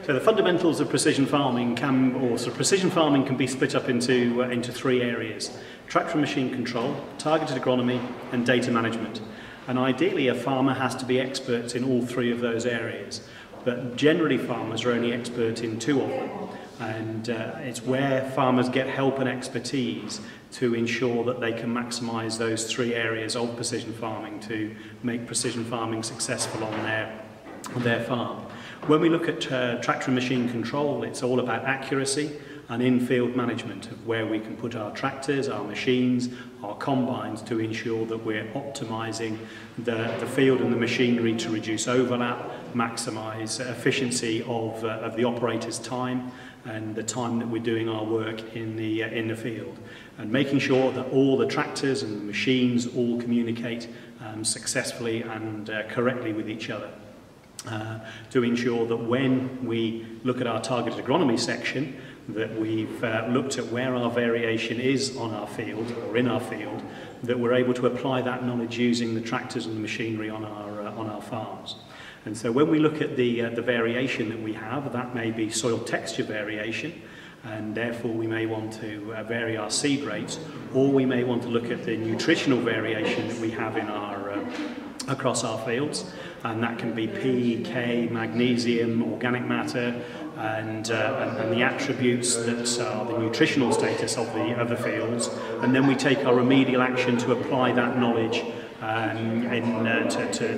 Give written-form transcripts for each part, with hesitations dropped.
So the fundamentals of precision farming precision farming can be split up into three areas: tractor and machine control, targeted agronomy, and data management. And ideally, a farmer has to be expert in all three of those areas. But generally, farmers are only expert in two of them. And it's where farmers get help and expertise to ensure that they can maximise those three areas of precision farming to make precision farming successful on their farm. When we look at tractor and machine control, it's all about accuracy and in-field management of where we can put our tractors, our machines, our combines to ensure that we're optimising the field and the machinery to reduce overlap, maximise efficiency of the operator's time and the time that we're doing our work in the field, and making sure that all the tractors and the machines all communicate successfully and correctly with each other. To ensure that when we look at our targeted agronomy section, that we've looked at where our variation is on our field or in our field, that we're able to apply that knowledge using the tractors and the machinery on our farms. And so when we look at the variation that we have, that may be soil texture variation, and therefore we may want to vary our seed rates, or we may want to look at the nutritional variation that we have in our across our fields, and that can be P, K, magnesium, organic matter, and the attributes that are the nutritional status of the fields, and then we take our remedial action to apply that knowledge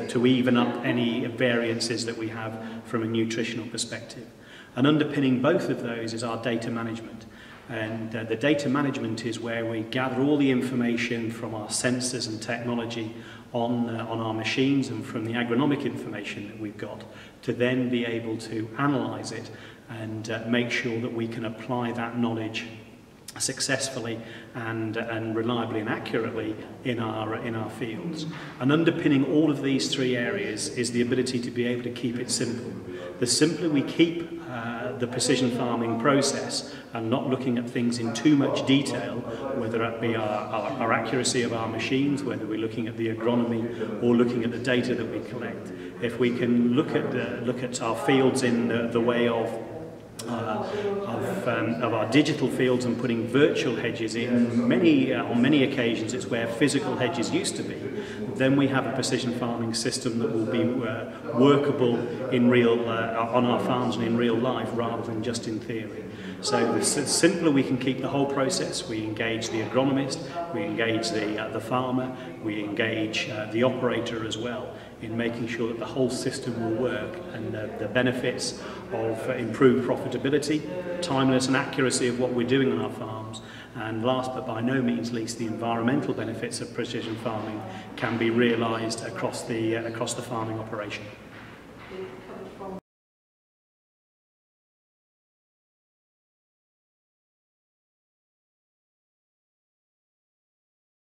to even up any variances that we have from a nutritional perspective. And underpinning both of those is our data management. And the data management is where we gather all the information from our sensors and technology on our machines and from the agronomic information that we've got to then be able to analyse it and make sure that we can apply that knowledge successfully and reliably and accurately in our fields. And underpinning all of these three areas is the ability to be able to keep it simple. The simpler we keep the precision farming process and not looking at things in too much detail, whether that be our accuracy of our machines, whether we're looking at the agronomy or looking at the data that we collect, if we can look at our fields in the way of our digital fields and putting virtual hedges in, on many occasions it's where physical hedges used to be, then we have a precision farming system that will be workable in on our farms and in real life rather than just in theory. So the simpler we can keep the whole process, we engage the agronomist, we engage the farmer, we engage the operator as well in making sure that the whole system will work, and the benefits of improved profitability, timeliness and accuracy of what we're doing on our farms, and last but by no means least, the environmental benefits of precision farming can be realised across the farming operation.